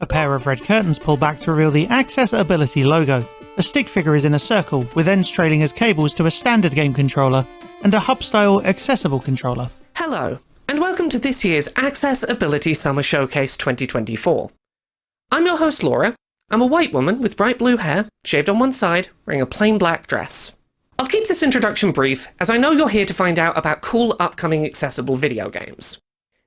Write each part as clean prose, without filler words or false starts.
A pair of red curtains pull back to reveal the Accessibility logo. A stick figure is in a circle, with ends trailing as cables to a standard game controller and a hub-style accessible controller. Hello, and welcome to this year's Accessibility Summer Showcase 2024. I'm your host Laura. I'm a white woman with bright blue hair, shaved on one side, wearing a plain black dress. I'll keep this introduction brief, as I know you're here to find out about cool upcoming accessible video games.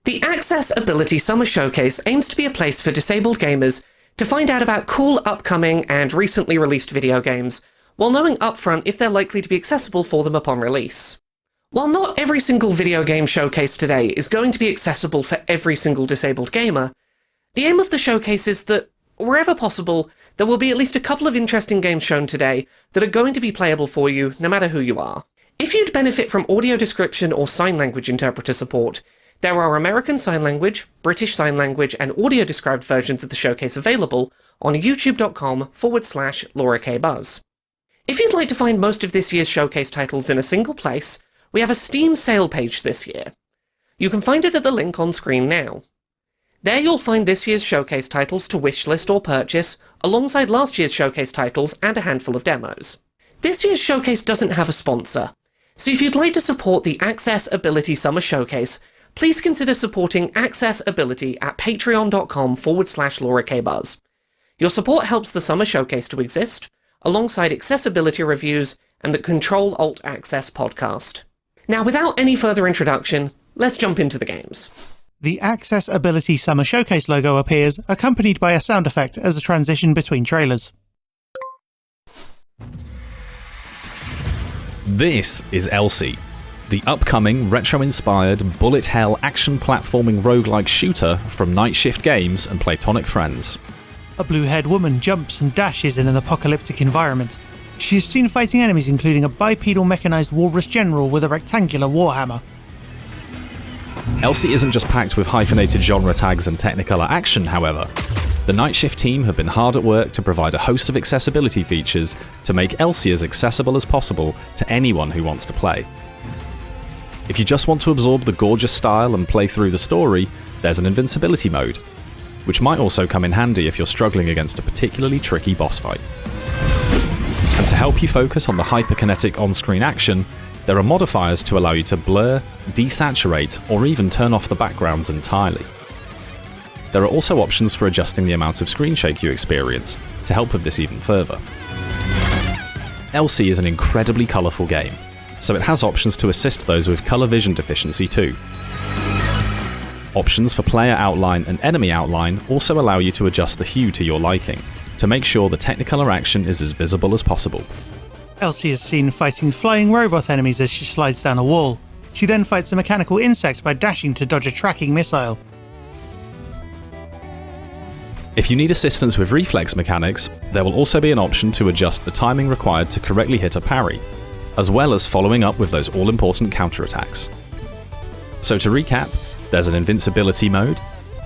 The Accessibility Summer Showcase aims to be a place for disabled gamers to find out about cool upcoming and recently released video games, while knowing upfront if they're likely to be accessible for them upon release. While not every single video game showcase today is going to be accessible for every single disabled gamer, the aim of the showcase is that, wherever possible, there will be at least a couple of interesting games shown today that are going to be playable for you, no matter who you are. If you'd benefit from audio description or sign language interpreter support, there are American Sign Language, British Sign Language, and audio-described versions of the showcase available on youtube.com/LauraKBuzz. If you'd like to find most of this year's showcase titles in a single place, we have a Steam sale page this year. You can find it at the link on screen now. There you'll find this year's showcase titles to wishlist or purchase, alongside last year's showcase titles and a handful of demos. This year's showcase doesn't have a sponsor, so if you'd like to support the Accessibility Summer Showcase, please consider supporting Accessibility at patreon.com/LauraKBuzz. Your support helps the Summer Showcase to exist, alongside accessibility reviews and the Control-Alt-Access podcast. Now, without any further introduction, let's jump into the games. The Accessibility Summer Showcase logo appears, accompanied by a sound effect as a transition between trailers. This is Elsie, the upcoming retro-inspired bullet hell action platforming roguelike shooter from Night Shift Games and Playtonic Friends. A blue-haired woman jumps and dashes in an apocalyptic environment. She is seen fighting enemies including a bipedal mechanized walrus general with a rectangular warhammer. Elsie isn't just packed with hyphenated genre tags and Technicolor action, however. The Night Shift team have been hard at work to provide a host of accessibility features to make Elsie as accessible as possible to anyone who wants to play. If you just want to absorb the gorgeous style and play through the story, there's an invincibility mode, which might also come in handy if you're struggling against a particularly tricky boss fight. And to help you focus on the hyperkinetic on-screen action, there are modifiers to allow you to blur, desaturate, or even turn off the backgrounds entirely. There are also options for adjusting the amount of screen shake you experience, to help with this even further. Elsie is an incredibly colourful game, so it has options to assist those with colour vision deficiency too. Options for player outline and enemy outline also allow you to adjust the hue to your liking, to make sure the Technicolor action is as visible as possible. Elsie is seen fighting flying robot enemies as she slides down a wall. She then fights a mechanical insect by dashing to dodge a tracking missile. If you need assistance with reflex mechanics, there will also be an option to adjust the timing required to correctly hit a parry, as well as following up with those all-important counterattacks. So to recap, there's an invincibility mode,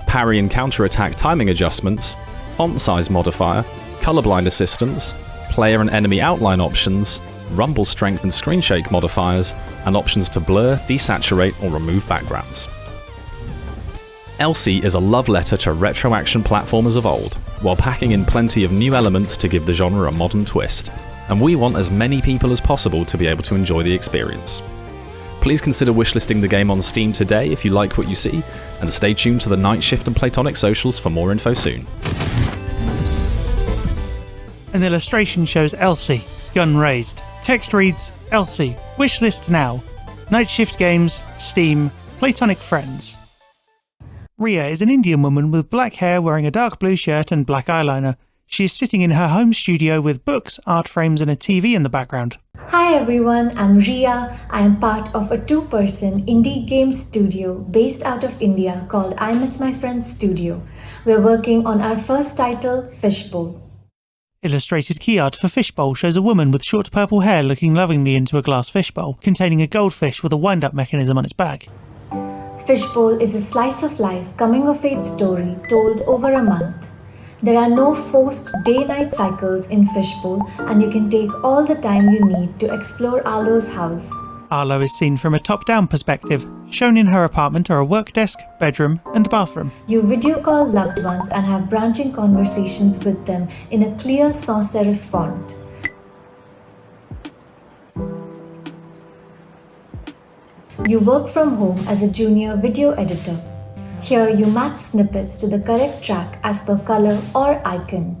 parry and counterattack timing adjustments, font size modifier, colorblind assistance, player and enemy outline options, rumble strength and screen shake modifiers, and options to blur, desaturate, or remove backgrounds. Elsie is a love letter to retro action platformers of old, while packing in plenty of new elements to give the genre a modern twist, and we want as many people as possible to be able to enjoy the experience. Please consider wishlisting the game on Steam today if you like what you see, and stay tuned to the Night Shift and Playtonic socials for more info soon. An illustration shows Elsie, gun raised. Text reads, Elsie, wishlist now. Night Shift Games, Steam, Playtonic Friends. Ria is an Indian woman with black hair wearing a dark blue shirt and black eyeliner. She is sitting in her home studio with books, art frames and a TV in the background. Hi everyone, I'm Ria. I am part of a two-person indie game studio based out of India called I Miss My Friends Studio. We're working on our first title, Fishbowl. Illustrated key art for Fishbowl shows a woman with short purple hair looking lovingly into a glass fishbowl, containing a goldfish with a wind-up mechanism on its back. Fishbowl is a slice of life coming-of-age story told over a month. There are no forced day-night cycles in Fishbowl, and you can take all the time you need to explore Arlo's house. Arlo is seen from a top-down perspective. Shown in her apartment are a work desk, bedroom, and bathroom. You video call loved ones and have branching conversations with them in a clear sans serif font. You work from home as a junior video editor. Here you match snippets to the correct track as per color or icon.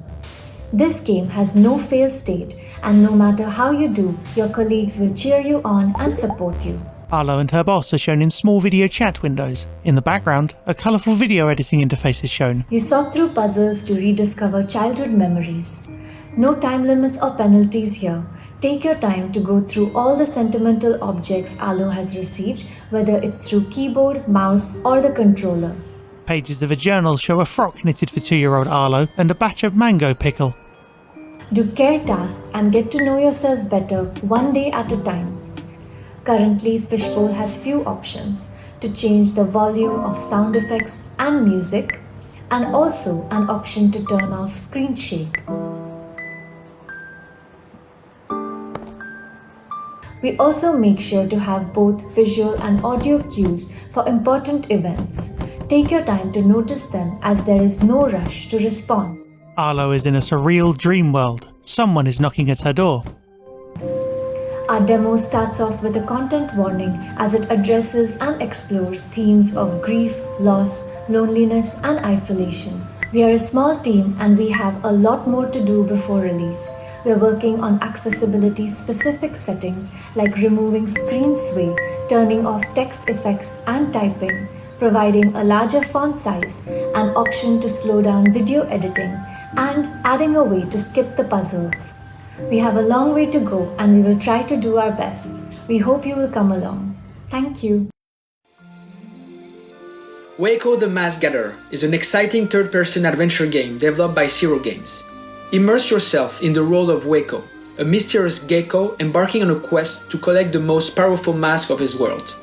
This game has no fail state, and no matter how you do, your colleagues will cheer you on and support you. Arlo and her boss are shown in small video chat windows. In the background, a colourful video editing interface is shown. You sort through puzzles to rediscover childhood memories. No time limits or penalties here. Take your time to go through all the sentimental objects Arlo has received, whether it's through keyboard, mouse, or the controller. Pages of a journal show a frock knitted for 2-year-old Arlo and a batch of mango pickle. Do care tasks and get to know yourself better one day at a time. Currently, Fishbowl has few options to change the volume of sound effects and music, and also an option to turn off screen shake. We also make sure to have both visual and audio cues for important events. Take your time to notice them as there is no rush to respond. Arlo is in a surreal dream world. Someone is knocking at her door. Our demo starts off with a content warning as it addresses and explores themes of grief, loss, loneliness, and isolation. We are a small team and we have a lot more to do before release. We're working on accessibility-specific settings like removing screen sway, turning off text effects and typing, providing a larger font size, an option to slow down video editing, and adding a way to skip the puzzles. We have a long way to go and we will try to do our best. We hope you will come along. Thank you. Waco the Mask Gatherer is an exciting third-person adventure game developed by Zero Games. Immerse yourself in the role of Waco, a mysterious gecko embarking on a quest to collect the most powerful mask of his world.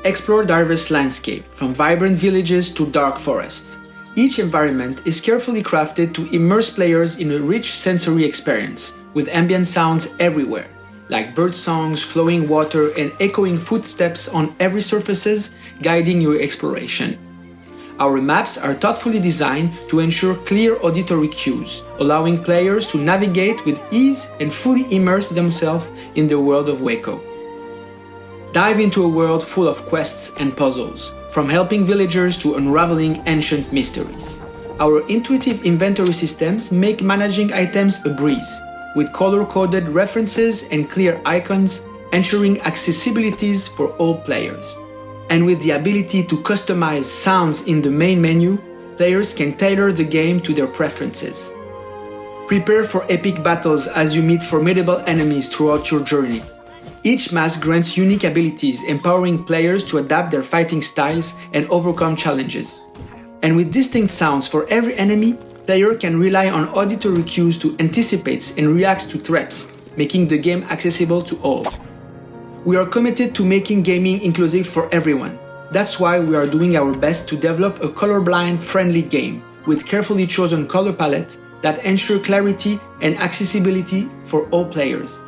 Explore diverse landscapes, from vibrant villages to dark forests. Each environment is carefully crafted to immerse players in a rich sensory experience, with ambient sounds everywhere, like bird songs, flowing water, and echoing footsteps on every surfaces, guiding your exploration. Our maps are thoughtfully designed to ensure clear auditory cues, allowing players to navigate with ease and fully immerse themselves in the world of Waco. Dive into a world full of quests and puzzles, from helping villagers to unraveling ancient mysteries. Our intuitive inventory systems make managing items a breeze, with color-coded references and clear icons, ensuring accessibilities for all players. And with the ability to customize sounds in the main menu, players can tailor the game to their preferences. Prepare for epic battles as you meet formidable enemies throughout your journey. Each mask grants unique abilities, empowering players to adapt their fighting styles and overcome challenges. And with distinct sounds for every enemy, player can rely on auditory cues to anticipate and react to threats, making the game accessible to all. We are committed to making gaming inclusive for everyone. That's why we are doing our best to develop a colorblind friendly game with carefully chosen color palette that ensure clarity and accessibility for all players.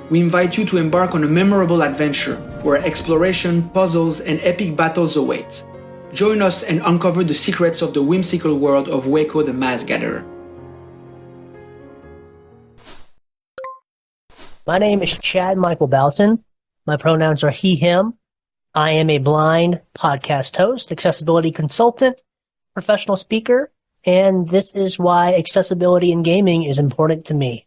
We invite you to embark on a memorable adventure where exploration, puzzles, and epic battles await. Join us and uncover the secrets of the whimsical world of Waco the Mask Gatherer. My name is Chad Michael Boughton. My pronouns are he, him. I am a blind podcast host, accessibility consultant, professional speaker, and this is why accessibility in gaming is important to me.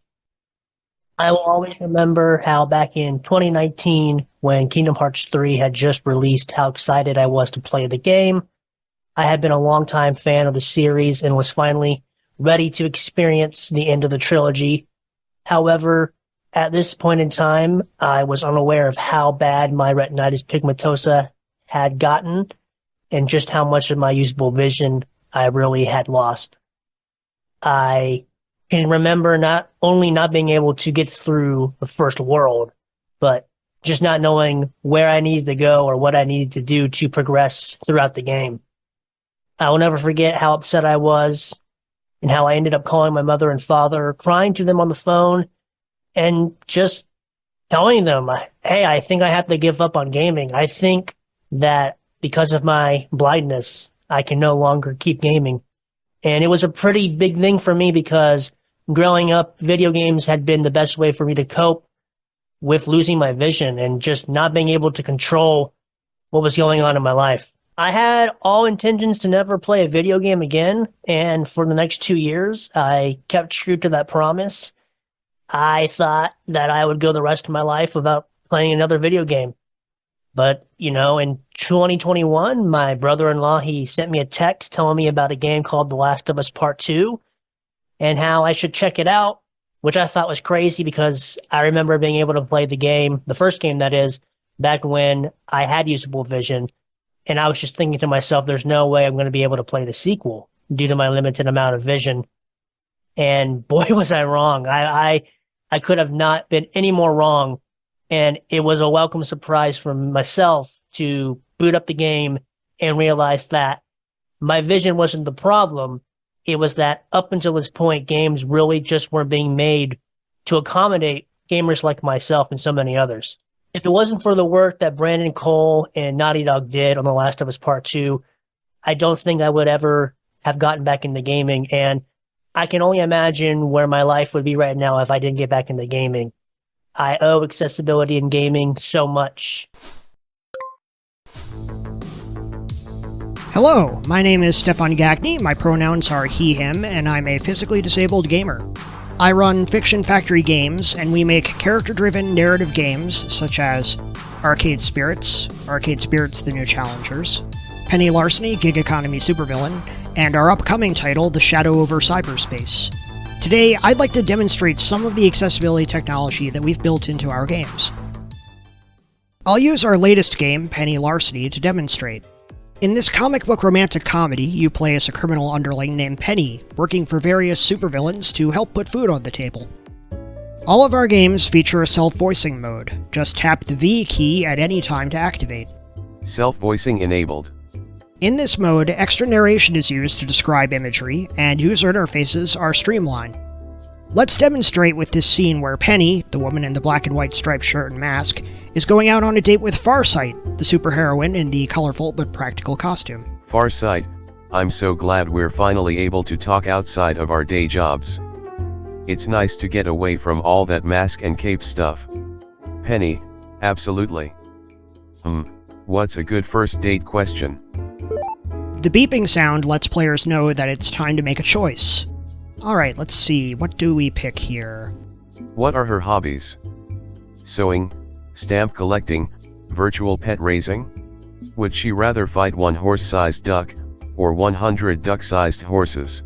I will always remember how back in 2019, when Kingdom Hearts 3 had just released, how excited I was to play the game. I had been a longtime fan of the series and was finally ready to experience the end of the trilogy. However, at this point in time, I was unaware of how bad my retinitis pigmentosa had gotten and just how much of my usable vision I really had lost. I can remember not only not being able to get through the first world, but just not knowing where I needed to go or what I needed to do to progress throughout the game. I will never forget how upset I was and how I ended up calling my mother and father, crying to them on the phone, and just telling them, hey, I think I have to give up on gaming. I think that because of my blindness, I can no longer keep gaming. And it was a pretty big thing for me because growing up, video games had been the best way for me to cope with losing my vision and just not being able to control what was going on in my life. I had all intentions to never play a video game again, and for the next 2 years, I kept true to that promise. I thought that I would go the rest of my life without playing another video game. But, in 2021, my brother-in-law, he sent me a text telling me about a game called The Last of Us Part 2 and how I should check it out, which I thought was crazy because I remember being able to play the game, the first game that is, back when I had usable vision. And I was just thinking to myself, there's no way I'm going to be able to play the sequel due to my limited amount of vision. And boy, was I wrong. I could have not been any more wrong. And it was a welcome surprise for myself to boot up the game and realize that my vision wasn't the problem. It was that up until this point, games really just weren't being made to accommodate gamers like myself and so many others. If it wasn't for the work that Brandon Cole and Naughty Dog did on The Last of Us Part 2, I don't think I would ever have gotten back into gaming. And I can only imagine where my life would be right now if I didn't get back into gaming. I owe accessibility in gaming so much. Hello, my name is Stefan Gagne, my pronouns are he, him, and I'm a physically disabled gamer. I run Fiction Factory Games, and we make character-driven narrative games such as Arcade Spirits The New Challengers, Penny Larceny, Gig Economy Supervillain, and our upcoming title, The Shadow Over Cyberspace. Today, I'd like to demonstrate some of the accessibility technology that we've built into our games. I'll use our latest game, Penny Larceny, to demonstrate. In this comic book romantic comedy, you play as a criminal underling named Penny, working for various supervillains to help put food on the table. All of our games feature a self-voicing mode. Just tap the V key at any time to activate. Self-voicing enabled. In this mode, extra narration is used to describe imagery, and user interfaces are streamlined. Let's demonstrate with this scene where Penny, the woman in the black and white striped shirt and mask, is going out on a date with Farsight, the superheroine in the colorful but practical costume. Farsight, I'm so glad we're finally able to talk outside of our day jobs. It's nice to get away from all that mask and cape stuff. Penny, absolutely. What's a good first date question? The beeping sound lets players know that it's time to make a choice. Alright, let's see, what do we pick here? What are her hobbies? Sewing, stamp collecting, virtual pet raising? Would she rather fight one horse-sized duck, or 100 duck-sized horses?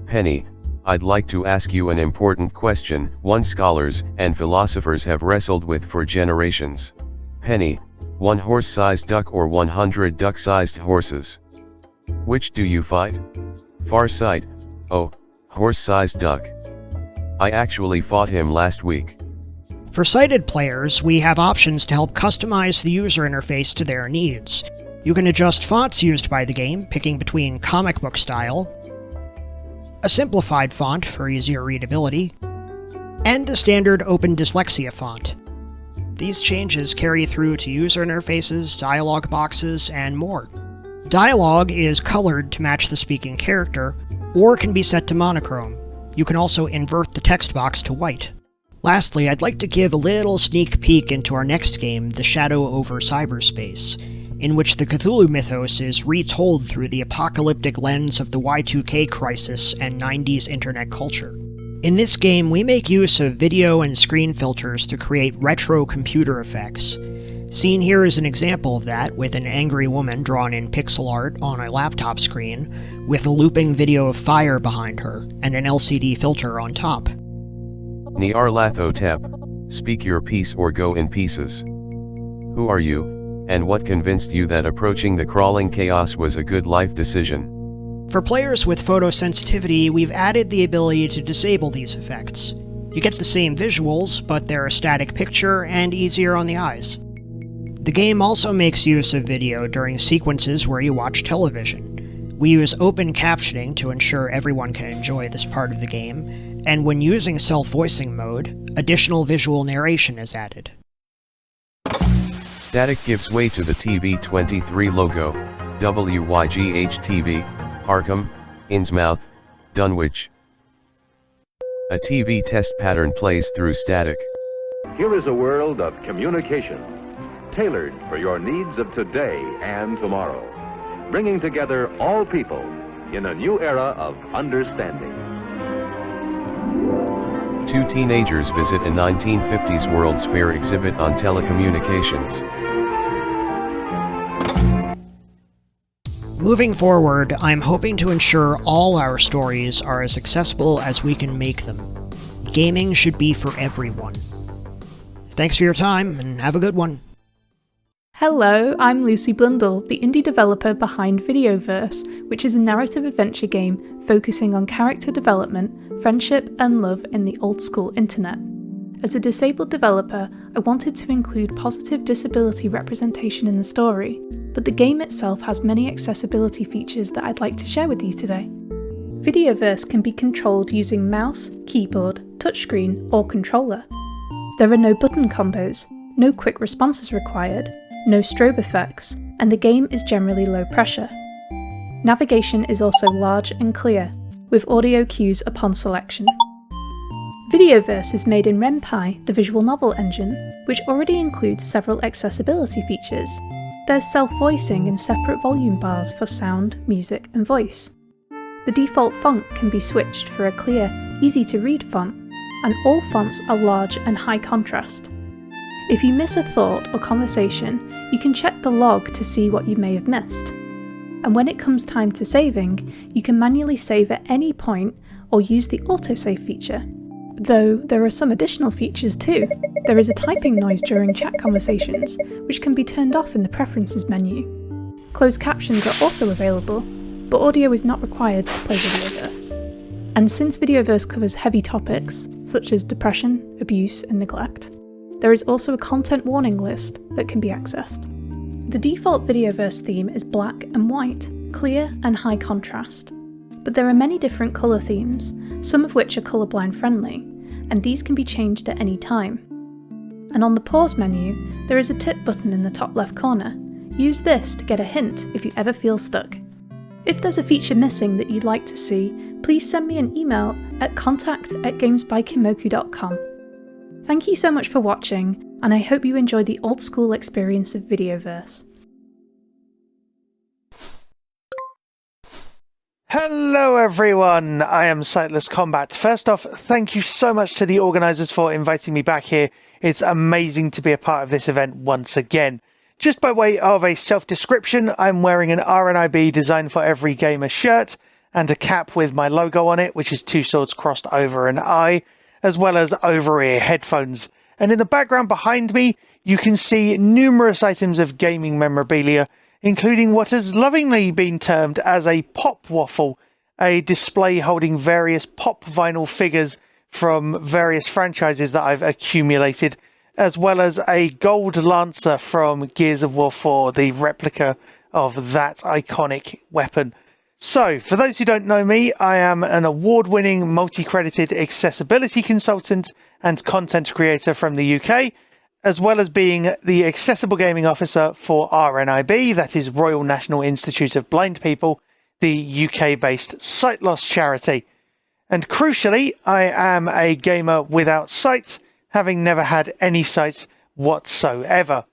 Penny, I'd like to ask you an important question, one scholars and philosophers have wrestled with for generations. Penny, one horse-sized duck or 100 duck-sized horses? Which do you fight? Farsight, oh, horse-sized duck. I actually fought him last week. For sighted players, we have options to help customize the user interface to their needs. You can adjust fonts used by the game, picking between comic book style, a simplified font for easier readability, and the standard Open Dyslexia font. These changes carry through to user interfaces, dialog boxes, and more. Dialogue is colored to match the speaking character, or can be set to monochrome. You can also invert the text box to white. Lastly, I'd like to give a little sneak peek into our next game, The Shadow Over Cyberspace, in which the Cthulhu mythos is retold through the apocalyptic lens of the Y2K crisis and 90s internet culture. In this game, we make use of video and screen filters to create retro computer effects. Seen here is an example of that, with an angry woman drawn in pixel art on a laptop screen, with a looping video of fire behind her, and an LCD filter on top. Nyarlathotep, speak your piece or go in pieces. Who are you, and what convinced you that approaching the crawling chaos was a good life decision? For players with photosensitivity, we've added the ability to disable these effects. You get the same visuals, but they're a static picture and easier on the eyes. The game also makes use of video during sequences where you watch television. We use open captioning to ensure everyone can enjoy this part of the game, and when using self-voicing mode, additional visual narration is added. Static gives way to the TV23 logo, WYGH-TV, Arkham, Innsmouth, Dunwich. A TV test pattern plays through Static. Here is a world of communication, tailored for your needs of today and tomorrow, bringing together all people in a new era of understanding. Two teenagers visit a 1950s World's Fair exhibit on telecommunications. Moving forward, I'm hoping to ensure all our stories are as accessible as we can make them. Gaming should be for everyone. Thanks for your time, and have a good one. Hello, I'm Lucy Blundell, the indie developer behind Videoverse, which is a narrative adventure game focusing on character development, friendship, and love in the old-school internet. As a disabled developer, I wanted to include positive disability representation in the story, but the game itself has many accessibility features that I'd like to share with you today. Videoverse can be controlled using mouse, keyboard, touchscreen, or controller. There are no button combos, no quick responses required, no strobe effects, and the game is generally low pressure. Navigation is also large and clear, with audio cues upon selection. Videoverse is made in RenPy, the visual novel engine, which already includes several accessibility features. There's self-voicing in separate volume bars for sound, music, and voice. The default font can be switched for a clear, easy-to-read font, and all fonts are large and high contrast. If you miss a thought or conversation, you can check the log to see what you may have missed. And when it comes time to saving, you can manually save at any point or use the autosave feature. Though there are some additional features too. There is a typing noise during chat conversations, which can be turned off in the preferences menu. Closed captions are also available, but audio is not required to play Videoverse. And since Videoverse covers heavy topics, such as depression, abuse, and neglect, there is also a content warning list that can be accessed. The default Videoverse theme is black and white, clear and high contrast. But there are many different colour themes, some of which are colourblind friendly, and these can be changed at any time. And on the pause menu, there is a tip button in the top left corner. Use this to get a hint if you ever feel stuck. If there's a feature missing that you'd like to see, please send me an email at contact@gamesbykimoku.com. Thank you so much for watching, and I hope you enjoyed the old school experience of Videoverse. Hello everyone, I am SightlessKombat. First off, thank you so much to the organisers for inviting me back here. It's amazing to be a part of this event once again. Just by way of a self-description, I'm wearing an RNIB Design for Every Gamer shirt and a cap with my logo on it, which is two swords crossed over an eye, as well as over-ear headphones. And in the background behind me, you can see numerous items of gaming memorabilia, including what has lovingly been termed as a pop waffle, a display holding various pop vinyl figures from various franchises that I've accumulated, as well as a gold lancer from Gears of War 4, the replica of that iconic weapon. So, for those who don't know me, I am an award-winning, multi-credited accessibility consultant and content creator from the UK, as well as being the Accessible Gaming Officer for RNIB, that is Royal National Institute of Blind People, the UK-based sight loss charity. And crucially, I am a gamer without sight, having never had any sight whatsoever.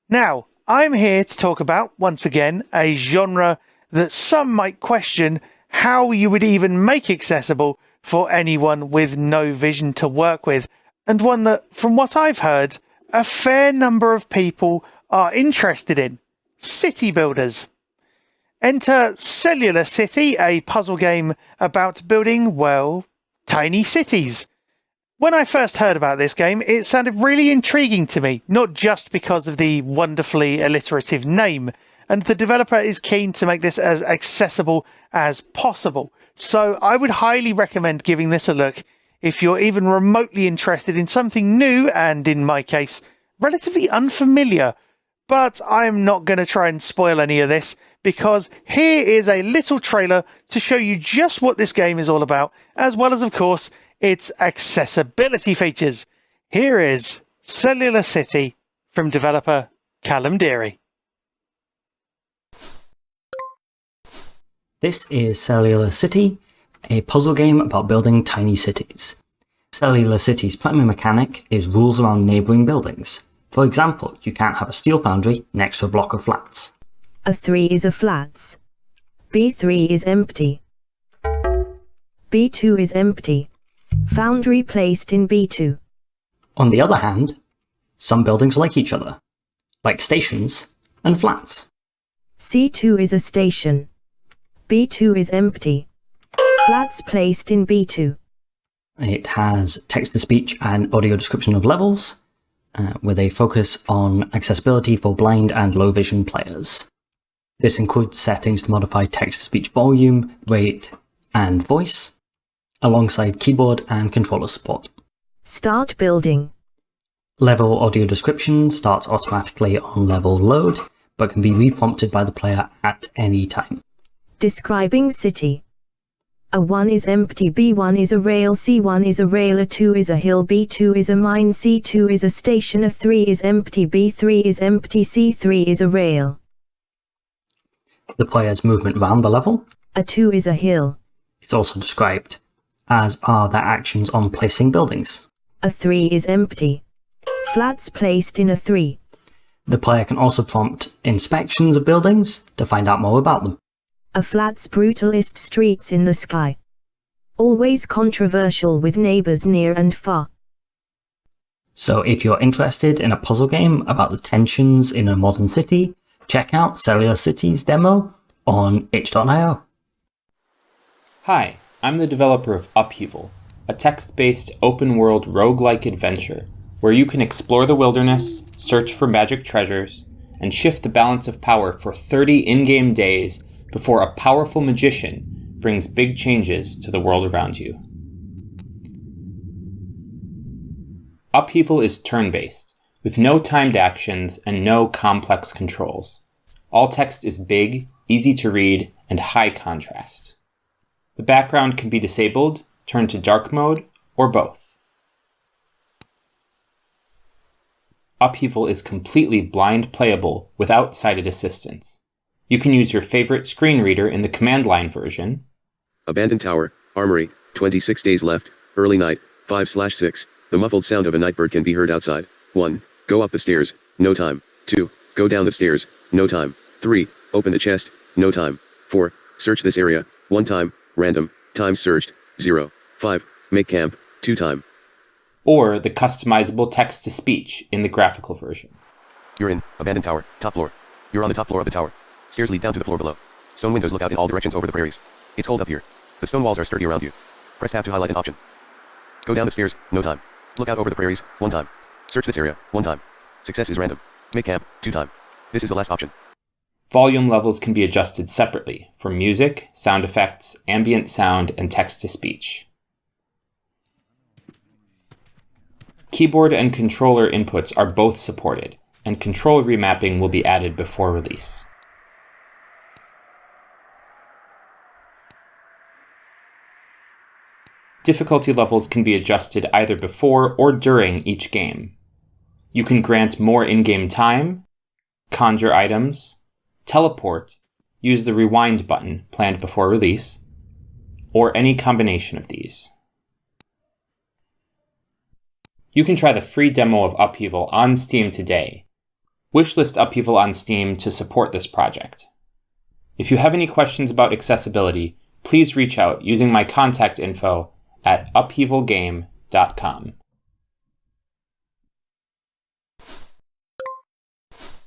Now, I'm here to talk about, once again, a genre that some might question how you would even make accessible for anyone with no vision to work with, and one that, from what I've heard, a fair number of people are interested in: city builders. Enter Cellular City, a puzzle game about building, well, tiny cities. When I first heard about this game, it sounded really intriguing to me, not just because of the wonderfully alliterative name, and the developer is keen to make this as accessible as possible. So I would highly recommend giving this a look if you're even remotely interested in something new and, in my case, relatively unfamiliar. But I'm not going to try and spoil any of this, because here is a little trailer to show you just what this game is all about, as well as, of course, its accessibility features. Here is Cellular City from developer Callum Deary. This is Cellular City, a puzzle game about building tiny cities. Cellular City's primary mechanic is rules around neighbouring buildings. For example, you can't have a steel foundry next to a block of flats. A3 is a flats. B3 is empty. B2 is empty. Foundry placed in B2. On the other hand, some buildings like each other, like stations and flats. C2 is a station. B2 is empty. Flats placed in B2. It has text-to-speech and audio description of levels, with a focus on accessibility for blind and low-vision players. This includes settings to modify text-to-speech volume, rate, and voice, alongside keyboard and controller support. Start building. Level audio description starts automatically on level load, but can be reprompted by the player at any time. Describing city. A1 is empty, B1 is a rail, C1 is a rail, A2 is a hill, B2 is a mine, C2 is a station, A3 is empty, B3 is empty, C3 is a rail. The player's movement around the level. A2 is a hill. It's also described, as are their actions on placing buildings. A3 is empty. Flats placed in A3. The player can also prompt inspections of buildings to find out more about them. A flat's brutalist streets in the sky. Always controversial with neighbours near and far. So if you're interested in a puzzle game about the tensions in a modern city, check out Cellular City's demo on itch.io. Hi, I'm the developer of Upheaval, a text-based open-world roguelike adventure where you can explore the wilderness, search for magic treasures, and shift the balance of power for 30 in-game days before a powerful magician brings big changes to the world around you. Upheaval is turn-based, with no timed actions and no complex controls. All text is big, easy to read, and high contrast. The background can be disabled, turned to dark mode, or both. Upheaval is completely blind playable without sighted assistance. You can use your favorite screen reader in the command line version. Abandoned tower, armory, 26 days left, early night, 5/6. The muffled sound of a nightbird can be heard outside. 1. Go up the stairs, no time. 2. Go down the stairs, no time. 3. Open the chest, no time. 4. Search this area, 1 time, random, time searched, 0. 5. Make camp, 2 time. Or the customizable text-to-speech in the graphical version. You're in, abandoned tower, top floor. You're on the top floor of the tower. Stairs lead down to the floor below. Stone windows look out in all directions over the prairies. It's cold up here. The stone walls are sturdy around you. Press tab to highlight an option. Go down the stairs, no time. Look out over the prairies, 1 time. Search this area, 1 time. Success is random. Make camp, 2 time. This is the last option. Volume levels can be adjusted separately for music, sound effects, ambient sound, and text-to-speech. Keyboard and controller inputs are both supported, and control remapping will be added before release. Difficulty levels can be adjusted either before or during each game. You can grant more in-game time, conjure items, teleport, use the rewind button planned before release, or any combination of these. You can try the free demo of Upheaval on Steam today. Wishlist Upheaval on Steam to support this project. If you have any questions about accessibility, please reach out using my contact info at upheavalgame.com.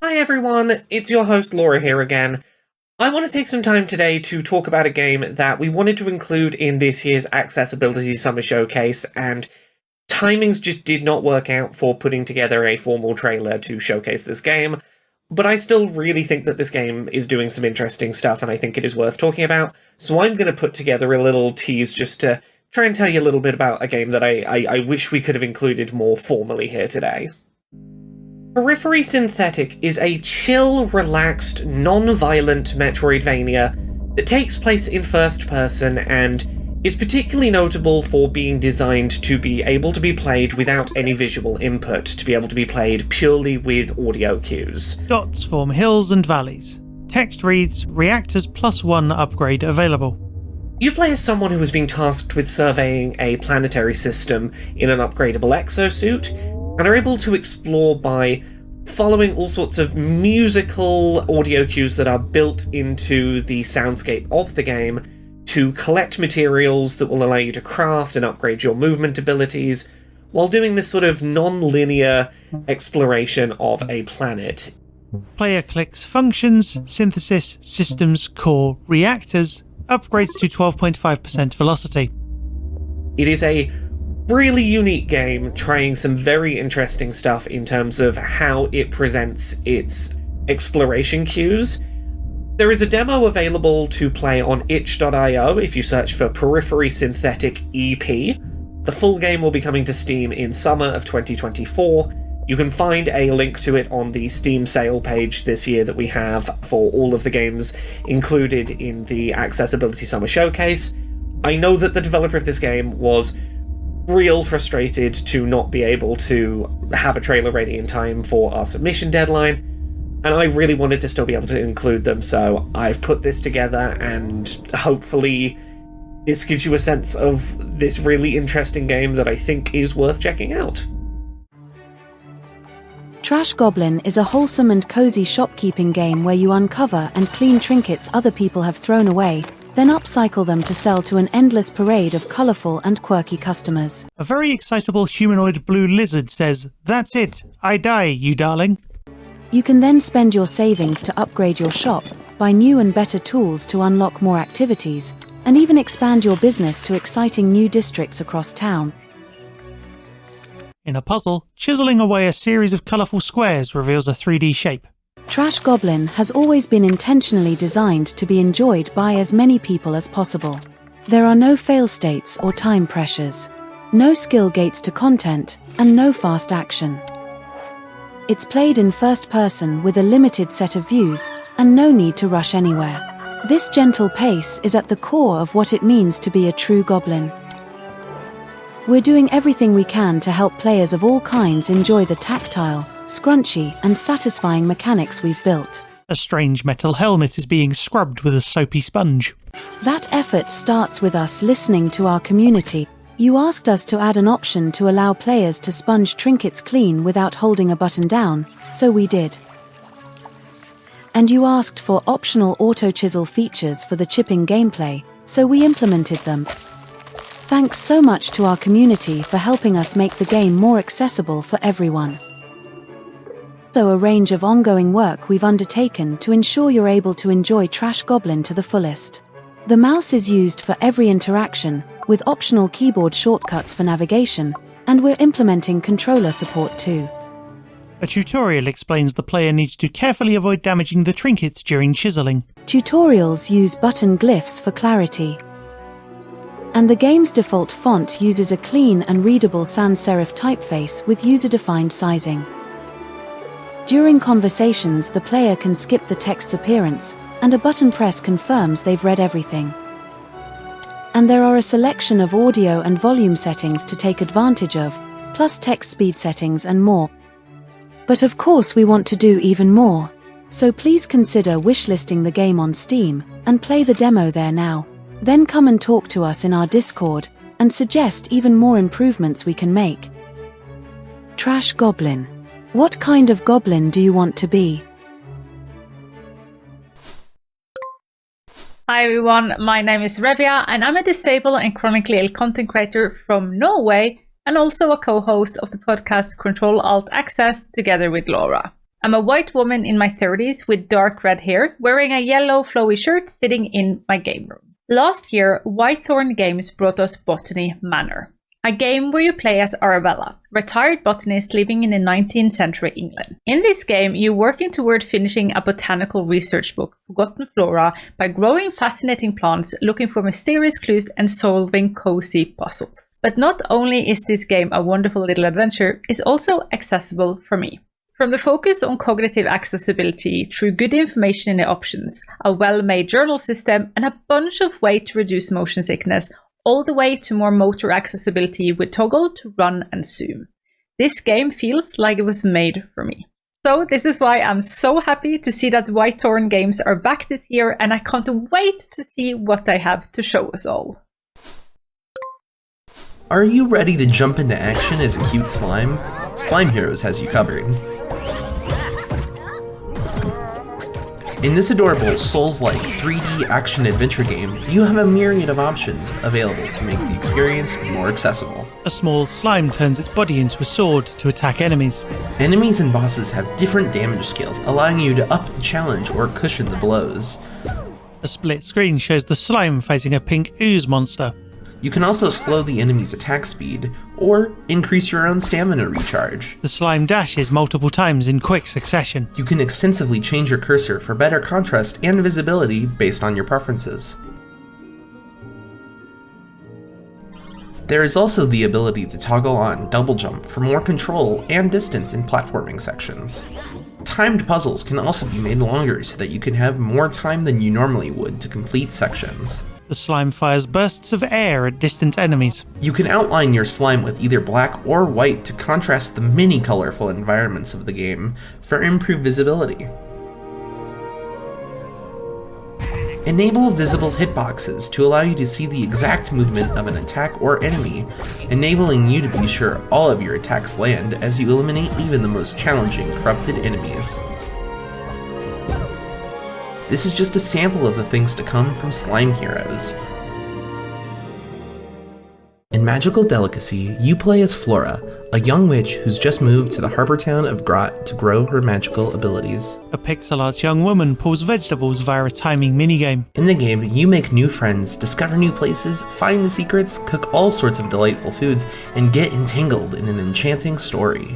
Hi everyone, it's your host Laura here again. I want to take some time today to talk about a game that we wanted to include in this year's Accessibility Summer Showcase, and timings just did not work out for putting together a formal trailer to showcase this game, but I still really think that this game is doing some interesting stuff and I think it is worth talking about, so I'm going to put together a little tease just to try and tell you a little bit about a game that I wish we could have included more formally here today. Periphery Synthetic is a chill, relaxed, non-violent Metroidvania that takes place in first person and is particularly notable for being designed to be able to be played without any visual input, to be able to be played purely with audio cues. Dots form hills and valleys. Text reads, Reactors +1 upgrade available. You play as someone who has been tasked with surveying a planetary system in an upgradable exosuit, and are able to explore by following all sorts of musical audio cues that are built into the soundscape of the game to collect materials that will allow you to craft and upgrade your movement abilities, while doing this sort of non-linear exploration of a planet. Player clicks Functions, Synthesis, Systems, Core, Reactors, upgrades to 12.5% velocity. It is a really unique game, trying some very interesting stuff in terms of how it presents its exploration cues. There is a demo available to play on itch.io if you search for Periphery Synthetic EP. The full game will be coming to Steam in summer of 2024. You can find a link to it on the Steam sale page this year that we have for all of the games included in the Accessibility Summer Showcase. I know that the developer of this game was real frustrated to not be able to have a trailer ready in time for our submission deadline, and I really wanted to still be able to include them, so I've put this together, and hopefully this gives you a sense of this really interesting game that I think is worth checking out. Trash Goblin is a wholesome and cozy shopkeeping game where you uncover and clean trinkets other people have thrown away, then upcycle them to sell to an endless parade of colourful and quirky customers. A very excitable humanoid blue lizard says, That's it, I die, you darling. You can then spend your savings to upgrade your shop, buy new and better tools to unlock more activities, and even expand your business to exciting new districts across town. In a puzzle, chiseling away a series of colourful squares reveals a 3D shape. Trash Goblin has always been intentionally designed to be enjoyed by as many people as possible. There are no fail states or time pressures, no skill gates to content, and no fast action. It's played in first person with a limited set of views, and no need to rush anywhere. This gentle pace is at the core of what it means to be a true goblin. We're doing everything we can to help players of all kinds enjoy the tactile, scrunchy, and satisfying mechanics we've built. A strange metal helmet is being scrubbed with a soapy sponge. That effort starts with us listening to our community. You asked us to add an option to allow players to sponge trinkets clean without holding a button down, so we did. And you asked for optional auto-chisel features for the chipping gameplay, so we implemented them. Thanks so much to our community for helping us make the game more accessible for everyone. Though a range of ongoing work we've undertaken to ensure you're able to enjoy Trash Goblin to the fullest. The mouse is used for every interaction, with optional keyboard shortcuts for navigation, and we're implementing controller support too. A tutorial explains the player needs to carefully avoid damaging the trinkets during chiseling. Tutorials use button glyphs for clarity. And the game's default font uses a clean and readable sans serif typeface with user-defined sizing. During conversations, the player can skip the text's appearance, and a button press confirms they've read everything. And there are a selection of audio and volume settings to take advantage of, plus text speed settings and more. But of course we want to do even more, so please consider wishlisting the game on Steam, and play the demo there now. Then come and talk to us in our Discord, and suggest even more improvements we can make. Trash Goblin. What kind of goblin do you want to be? Hi everyone, my name is Revia and I'm a disabled and chronically ill content creator from Norway and also a co-host of the podcast Control Alt Access together with Laura. I'm a white woman in my 30s with dark red hair, wearing a yellow flowy shirt sitting in my game room. Last year, Whitethorn Games brought us Botany Manor, a game where you play as Arabella, retired botanist living in the 19th century England. In this game, you're working toward finishing a botanical research book, Forgotten Flora, by growing fascinating plants, looking for mysterious clues, and solving cozy puzzles. But not only is this game a wonderful little adventure, it's also accessible for me. From the focus on cognitive accessibility through good information in the options, a well-made journal system, and a bunch of ways to reduce motion sickness, all the way to more motor accessibility with toggle to run and zoom. This game feels like it was made for me. So this is why I'm so happy to see that Whitethorn Games are back this year, and I can't wait to see what they have to show us all. Are you ready to jump into action as a cute slime? Slime Heroes has you covered. In this adorable Souls-like 3D action-adventure game, you have a myriad of options available to make the experience more accessible. A small slime turns its body into a sword to attack enemies. Enemies and bosses have different damage scales, allowing you to up the challenge or cushion the blows. A split screen shows the slime facing a pink ooze monster. You can also slow the enemy's attack speed, or increase your own stamina recharge. The slime dashes multiple times in quick succession. You can extensively change your cursor for better contrast and visibility based on your preferences. There is also the ability to toggle on double jump for more control and distance in platforming sections. Timed puzzles can also be made longer so that you can have more time than you normally would to complete sections. The slime fires bursts of air at distant enemies. You can outline your slime with either black or white to contrast the many colorful environments of the game for improved visibility. Enable visible hitboxes to allow you to see the exact movement of an attack or enemy, enabling you to be sure all of your attacks land as you eliminate even the most challenging corrupted enemies. This is just a sample of the things to come from Slime Heroes. In Magical Delicacy, you play as Flora, a young witch who's just moved to the harbor town of Grot to grow her magical abilities. A pixel art young woman pulls vegetables via a timing minigame. In the game, you make new friends, discover new places, find the secrets, cook all sorts of delightful foods, and get entangled in an enchanting story.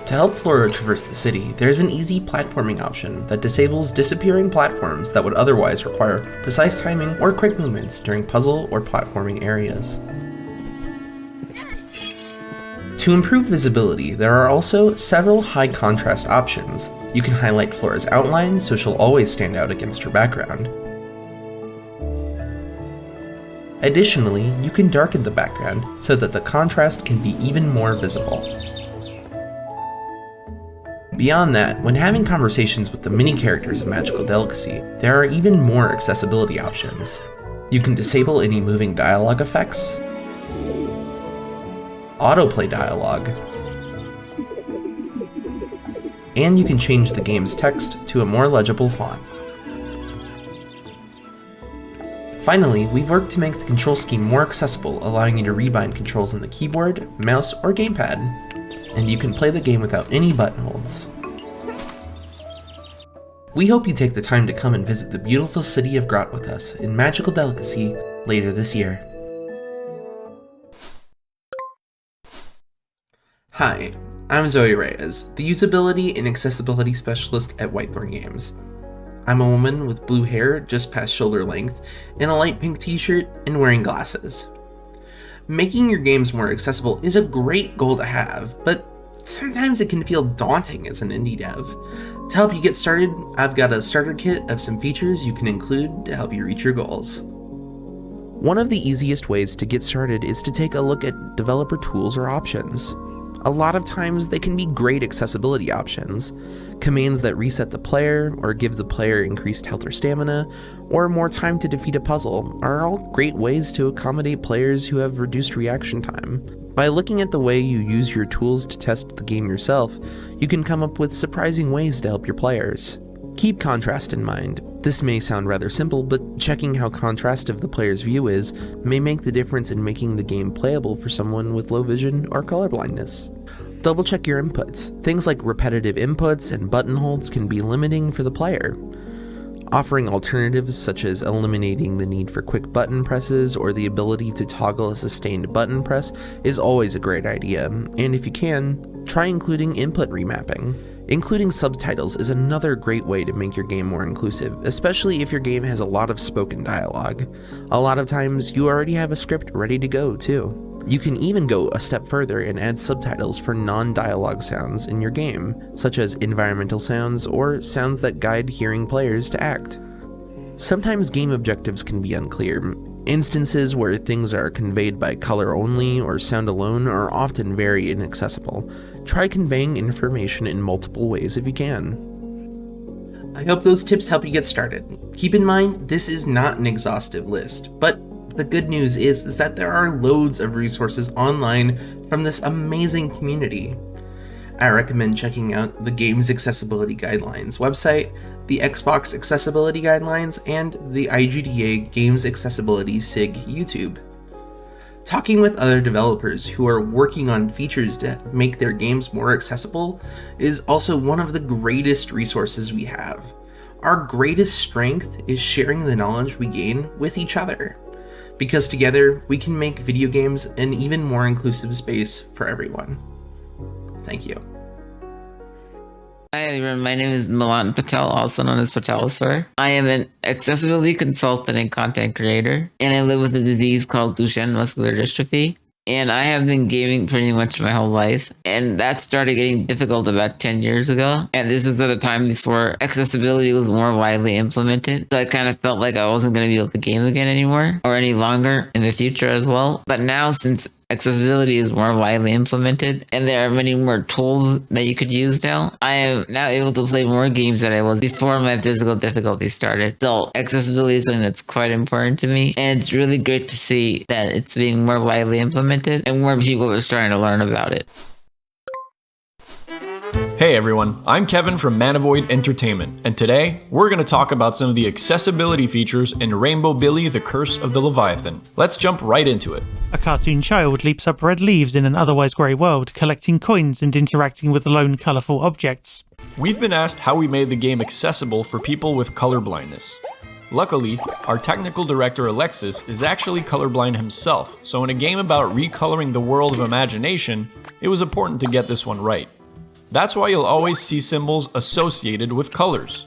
To help Flora traverse the city, there is an easy platforming option that disables disappearing platforms that would otherwise require precise timing or quick movements during puzzle or platforming areas. To improve visibility, there are also several high contrast options. You can highlight Flora's outline so she'll always stand out against her background. Additionally, you can darken the background so that the contrast can be even more visible. Beyond that, when having conversations with the mini characters of Magical Delicacy, there are even more accessibility options. You can disable any moving dialogue effects, autoplay dialogue, and you can change the game's text to a more legible font. Finally, we've worked to make the control scheme more accessible, allowing you to rebind controls on the keyboard, mouse, or gamepad, and you can play the game without any button holds. We hope you take the time to come and visit the beautiful city of Grot with us in Magical Delicacy later this year. Hi, I'm Zoe Reyes, the Usability and Accessibility Specialist at Whitethorn Games. I'm a woman with blue hair just past shoulder length, in a light pink t-shirt, and wearing glasses. Making your games more accessible is a great goal to have, but sometimes it can feel daunting as an indie dev. To help you get started, I've got a starter kit of some features you can include to help you reach your goals. One of the easiest ways to get started is to take a look at developer tools or options. A lot of times they can be great accessibility options. Commands that reset the player, or give the player increased health or stamina, or more time to defeat a puzzle are all great ways to accommodate players who have reduced reaction time. By looking at the way you use your tools to test the game yourself, you can come up with surprising ways to help your players. Keep contrast in mind. This may sound rather simple, but checking how contrastive the player's view is may make the difference in making the game playable for someone with low vision or colorblindness. Double check your inputs. Things like repetitive inputs and button holds can be limiting for the player. Offering alternatives such as eliminating the need for quick button presses or the ability to toggle a sustained button press is always a great idea, and if you can, try including input remapping. Including subtitles is another great way to make your game more inclusive, especially if your game has a lot of spoken dialogue. A lot of times, you already have a script ready to go, too. You can even go a step further and add subtitles for non-dialogue sounds in your game, such as environmental sounds or sounds that guide hearing players to act. Sometimes game objectives can be unclear. Instances where things are conveyed by color only or sound alone are often very inaccessible. Try conveying information in multiple ways if you can. I hope those tips help you get started. Keep in mind, this is not an exhaustive list, but the good news is that there are loads of resources online from this amazing community. I recommend checking out the Games Accessibility Guidelines website, the Xbox Accessibility Guidelines, and the IGDA Games Accessibility SIG YouTube. Talking with other developers who are working on features to make their games more accessible is also one of the greatest resources we have. Our greatest strength is sharing the knowledge we gain with each other, because together we can make video games an even more inclusive space for everyone. Thank you. Hi everyone, my name is Milan Patel, also known as Patelasor. I am an accessibility consultant and content creator, and I live with a disease called Duchenne muscular dystrophy. And I have been gaming pretty much my whole life, and that started getting difficult about 10 years ago. And this is at a time before accessibility was more widely implemented. So I kind of felt like I wasn't going to be able to game again anymore, or any longer in the future as well. But now, since accessibility is more widely implemented, and there are many more tools that you could use now, I am now able to play more games than I was before my physical difficulty started. So accessibility is something that's quite important to me, and it's really great to see that it's being more widely implemented and more people are starting to learn about it. Hey everyone, I'm Kevin from Manavoid Entertainment, and today we're going to talk about some of the accessibility features in Rainbow Billy: The Curse of the Leviathan. Let's jump right into it. A cartoon child leaps up red leaves in an otherwise grey world, collecting coins and interacting with lone colourful objects. We've been asked how we made the game accessible for people with color blindness. Luckily, our technical director Alexis is actually colorblind himself, so in a game about recoloring the world of imagination, it was important to get this one right. That's why you'll always see symbols associated with colors.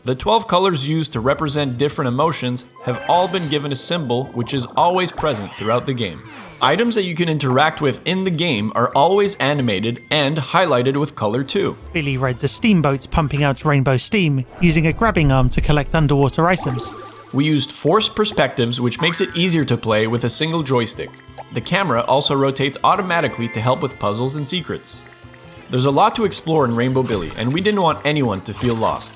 The 12 colors used to represent different emotions have all been given a symbol which is always present throughout the game. Items that you can interact with in the game are always animated and highlighted with color too. Billy rides a steamboat pumping out rainbow steam, using a grabbing arm to collect underwater items. We used forced perspectives, which makes it easier to play with a single joystick. The camera also rotates automatically to help with puzzles and secrets. There's a lot to explore in Rainbow Billy, and we didn't want anyone to feel lost.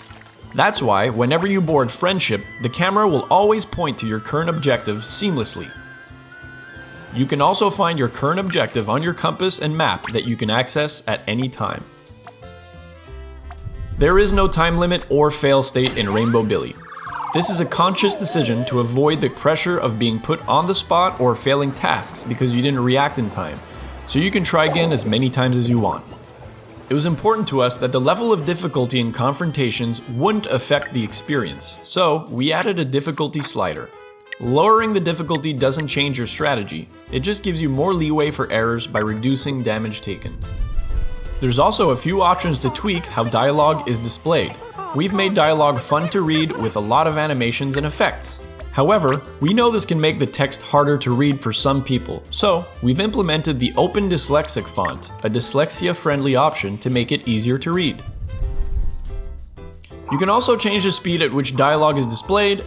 That's why, whenever you board Friendship, the camera will always point to your current objective seamlessly. You can also find your current objective on your compass and map that you can access at any time. There is no time limit or fail state in Rainbow Billy. This is a conscious decision to avoid the pressure of being put on the spot or failing tasks because you didn't react in time, so you can try again as many times as you want. It was important to us that the level of difficulty in confrontations wouldn't affect the experience, so we added a difficulty slider. Lowering the difficulty doesn't change your strategy, it just gives you more leeway for errors by reducing damage taken. There's also a few options to tweak how dialogue is displayed. We've made dialogue fun to read with a lot of animations and effects. However, we know this can make the text harder to read for some people, so we've implemented the Open Dyslexic font, a dyslexia-friendly option to make it easier to read. You can also change the speed at which dialogue is displayed,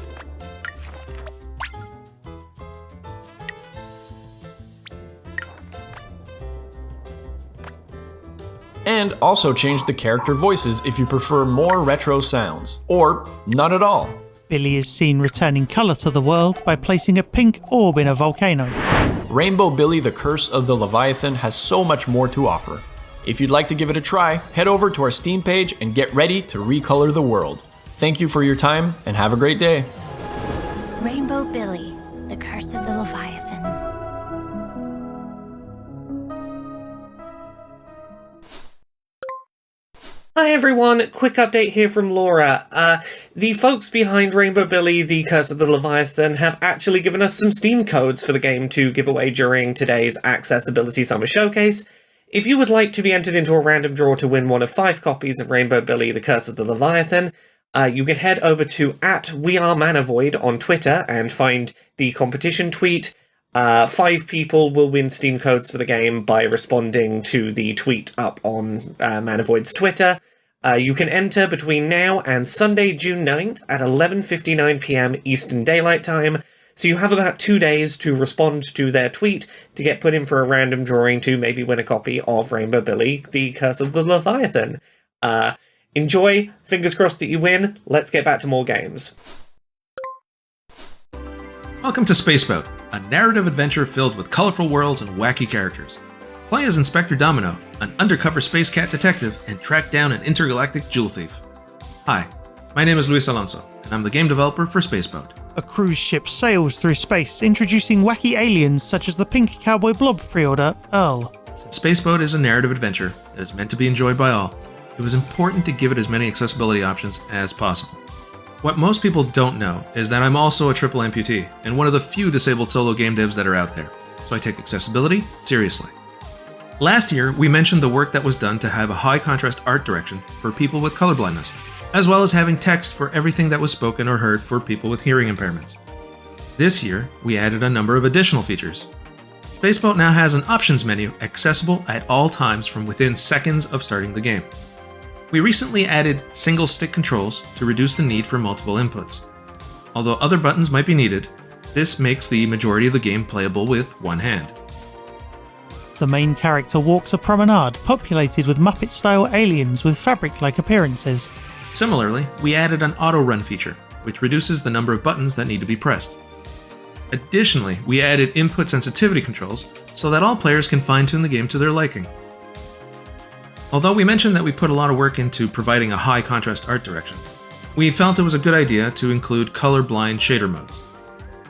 and also change the character voices if you prefer more retro sounds, or none at all. Billy is seen returning colour to the world by placing a pink orb in a volcano. Rainbow Billy: The Curse of the Leviathan has so much more to offer. If you'd like to give it a try, head over to our Steam page and get ready to recolor the world. Thank you for your time and have a great day. Rainbow Billy: The Curse of the Leviathan. Hi everyone, quick update here from Laura. The folks behind Rainbow Billy: The Curse of the Leviathan have actually given us some Steam codes for the game to give away during today's Accessibility Summer Showcase. If you would like to be entered into a random draw to win one of 5 copies of Rainbow Billy: The Curse of the Leviathan, you can head over to @WeAreManavoid on Twitter and find the competition tweet. 5 people will win Steam codes for the game by responding to the tweet up on Manavoid's Twitter. You can enter between now and Sunday, June 9th at 11:59 PM Eastern Daylight Time, so you have about 2 days to respond to their tweet to get put in for a random drawing to maybe win a copy of Rainbow Billy, The Curse of the Leviathan. Enjoy, fingers crossed that you win, let's get back to more games. Welcome to Spaceboat, a narrative adventure filled with colorful worlds and wacky characters. Play as Inspector Domino, an undercover space cat detective, and track down an intergalactic jewel thief. Hi, my name is Luis Alonso, and I'm the game developer for Spaceboat. A cruise ship sails through space, introducing wacky aliens such as the pink cowboy blob pre-order, Earl. Since Spaceboat is a narrative adventure that is meant to be enjoyed by all, it was important to give it as many accessibility options as possible. What most people don't know is that I'm also a triple amputee, and one of the few disabled solo game devs that are out there, so I take accessibility seriously. Last year, we mentioned the work that was done to have a high contrast art direction for people with colorblindness, as well as having text for everything that was spoken or heard for people with hearing impairments. This year, we added a number of additional features. Spaceboat now has an options menu accessible at all times from within seconds of starting the game. We recently added single stick controls to reduce the need for multiple inputs. Although other buttons might be needed, this makes the majority of the game playable with one hand. The main character walks a promenade populated with Muppet-style aliens with fabric-like appearances. Similarly, we added an auto-run feature, which reduces the number of buttons that need to be pressed. Additionally, we added input sensitivity controls so that all players can fine-tune the game to their liking. Although we mentioned that we put a lot of work into providing a high contrast art direction, we felt it was a good idea to include color-blind shader modes.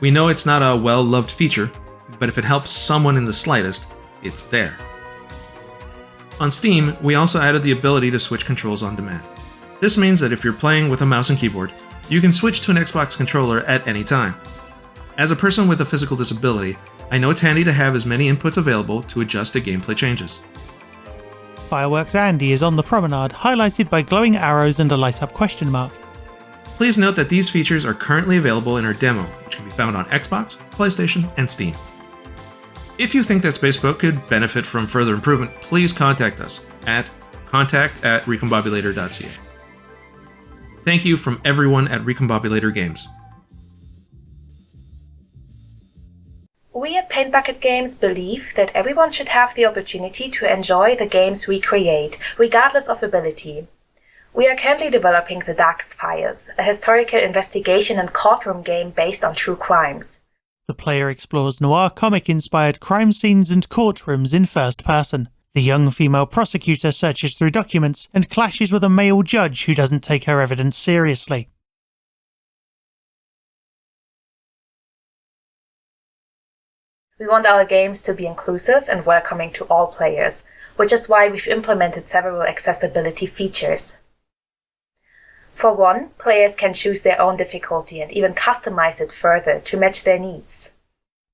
We know it's not a well-loved feature, but if it helps someone in the slightest, it's there. On Steam, we also added the ability to switch controls on demand. This means that if you're playing with a mouse and keyboard, you can switch to an Xbox controller at any time. As a person with a physical disability, I know it's handy to have as many inputs available to adjust to gameplay changes. Fireworks Andy is on the promenade, highlighted by glowing arrows and a light-up question mark. Please note that these features are currently available in our demo, which can be found on Xbox, PlayStation, and Steam. If you think that Spaceboat could benefit from further improvement, please contact us at contact@recombobulator.ca. Thank you from everyone at Recombobulator Games. We at Paint Bucket Games believe that everyone should have the opportunity to enjoy the games we create, regardless of ability. We are currently developing The Darkest Files, a historical investigation and courtroom game based on true crimes. The player explores noir comic-inspired crime scenes and courtrooms in first person. The young female prosecutor searches through documents and clashes with a male judge who doesn't take her evidence seriously. We want our games to be inclusive and welcoming to all players, which is why we've implemented several accessibility features. For one, players can choose their own difficulty and even customize it further to match their needs.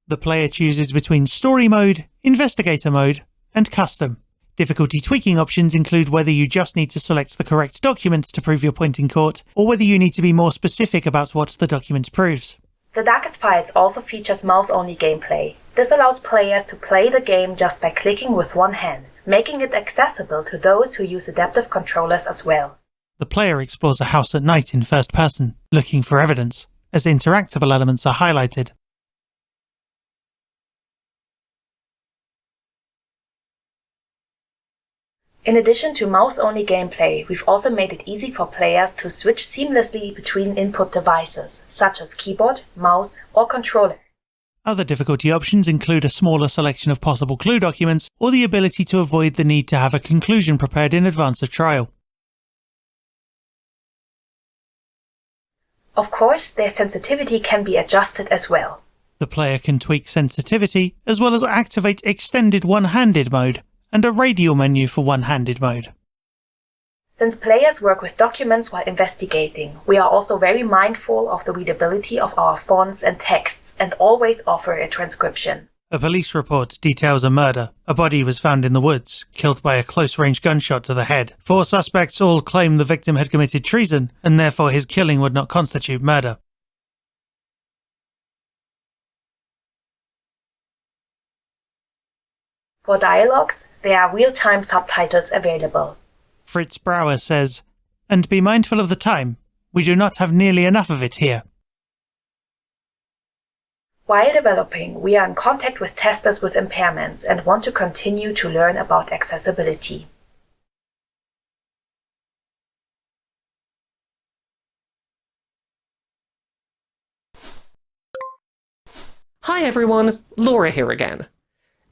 The player chooses between Story Mode, Investigator Mode, and Custom. Difficulty tweaking options include whether you just need to select the correct documents to prove your point in court, or whether you need to be more specific about what the document proves. The Darkest Files also features mouse-only gameplay. This allows players to play the game just by clicking with one hand, making it accessible to those who use adaptive controllers as well. The player explores a house at night in first person, looking for evidence, as interactable elements are highlighted. In addition to mouse-only gameplay, we've also made it easy for players to switch seamlessly between input devices, such as keyboard, mouse, or controller. Other difficulty options include a smaller selection of possible clue documents, or the ability to avoid the need to have a conclusion prepared in advance of trial. Of course, their sensitivity can be adjusted as well. The player can tweak sensitivity, as well as activate extended one-handed mode, and a radial menu for one-handed mode. Since players work with documents while investigating, we are also very mindful of the readability of our fonts and texts and always offer a transcription. A police report details a murder. A body was found in the woods, killed by a close-range gunshot to the head. 4 suspects all claim the victim had committed treason, and therefore his killing would not constitute murder. For dialogues, there are real-time subtitles available. Fritz Brauer says, And be mindful of the time. We do not have nearly enough of it here. While developing, we are in contact with testers with impairments and want to continue to learn about accessibility. Hi everyone, Laura here again.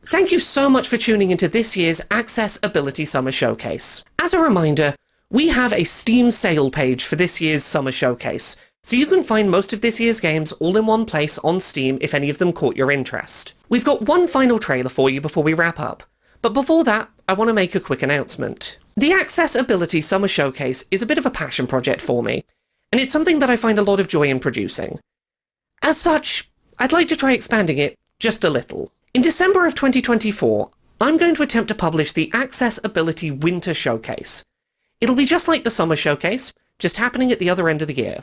Thank you so much for tuning into this year's Accessibility Summer Showcase. As a reminder, we have a Steam sale page for this year's Summer Showcase, so you can find most of this year's games all in one place on Steam if any of them caught your interest. We've got one final trailer for you before we wrap up, but before that, I want to make a quick announcement. The Accessibility Summer Showcase is a bit of a passion project for me, and it's something that I find a lot of joy in producing. As such, I'd like to try expanding it just a little. In December of 2024, I'm going to attempt to publish the Accessibility Winter Showcase. It'll be just like the Summer Showcase, just happening at the other end of the year.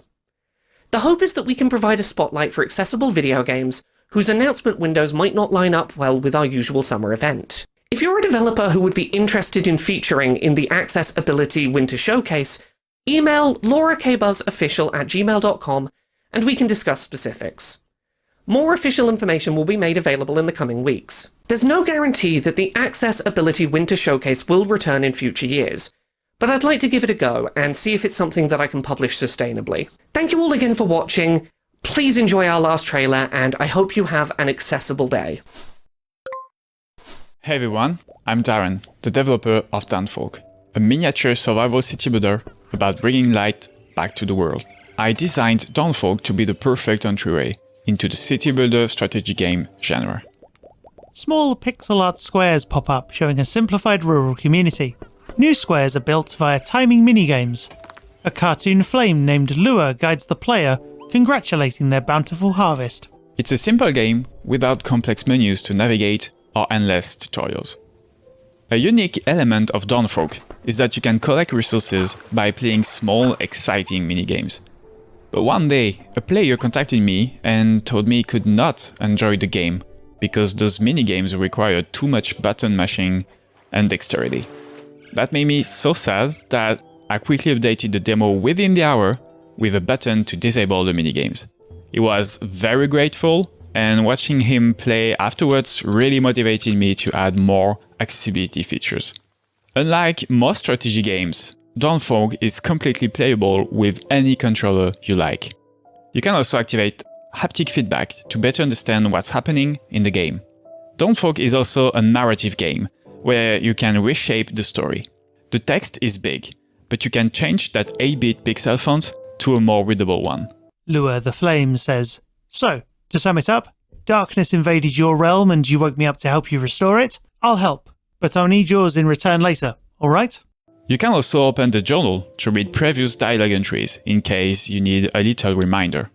The hope is that we can provide a spotlight for accessible video games whose announcement windows might not line up well with our usual summer event. If you're a developer who would be interested in featuring in the Accessibility Winter Showcase, email laurakbuzzofficial@gmail.com and we can discuss specifics. More official information will be made available in the coming weeks. There's no guarantee that the Accessibility Winter Showcase will return in future years, but I'd like to give it a go and see if it's something that I can publish sustainably. Thank you all again for watching, please enjoy our last trailer, and I hope you have an accessible day. Hey everyone, I'm Darren, the developer of Dawnfolk, a miniature survival city builder about bringing light back to the world. I designed Dawnfolk to be the perfect entryway into the city builder strategy game genre. Small pixel art squares pop up showing a simplified rural community. New squares are built via timing minigames. A cartoon flame named Lure guides the player, congratulating their bountiful harvest. It's a simple game without complex menus to navigate or endless tutorials. A unique element of Dawnfolk is that you can collect resources by playing small, exciting minigames. But one day, a player contacted me and told me he could not enjoy the game because those minigames required too much button mashing and dexterity. That made me so sad that I quickly updated the demo within the hour with a button to disable the minigames. He was very grateful, and watching him play afterwards really motivated me to add more accessibility features. Unlike most strategy games, Dawnfolk is completely playable with any controller you like. You can also activate haptic feedback to better understand what's happening in the game. Dawnfolk is also a narrative game, where you can reshape the story. The text is big, but you can change that 8-bit pixel font to a more readable one. Lure the Flame says, "So, to sum it up, darkness invaded your realm and you woke me up to help you restore it? I'll help, but I'll need yours in return later, alright?" You can also open the journal to read previous dialogue entries in case you need a little reminder.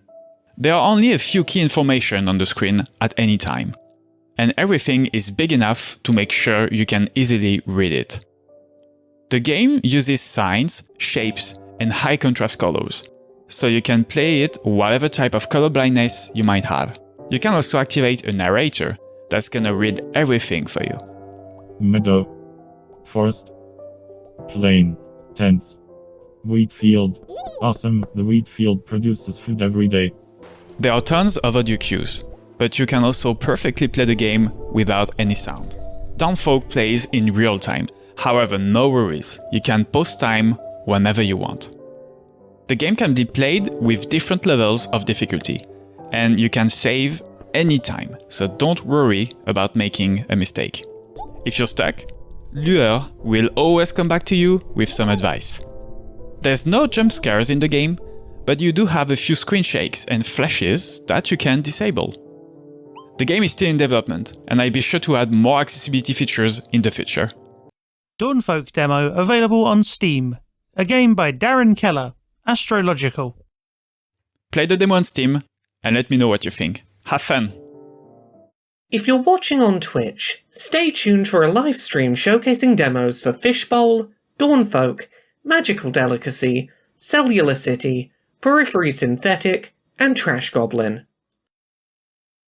There are only a few key information on the screen at any time, and everything is big enough to make sure you can easily read it. The game uses signs, shapes, and high contrast colors, so you can play it whatever type of color blindness you might have. You can also activate a narrator that's gonna read everything for you. Meadow, forest, plain, tents, wheat field. Awesome, the wheat field produces food every day. There are tons of audio cues, but you can also perfectly play the game without any sound. Dawnfolk plays in real time, however no worries, you can pause time whenever you want. The game can be played with different levels of difficulty, and you can save anytime, so don't worry about making a mistake. If you're stuck, Lure will always come back to you with some advice. There's no jump scares in the game, but you do have a few screen shakes and flashes that you can disable. The game is still in development, and I'll be sure to add more accessibility features in the future. Dawnfolk demo available on Steam. A game by Darren Keller, Astrological. Play the demo on Steam and let me know what you think. Have fun! If you're watching on Twitch, stay tuned for a live stream showcasing demos for Fishbowl, Dawnfolk, Magical Delicacy, Cellular City, Periphery Synthetic, and Trash Goblin.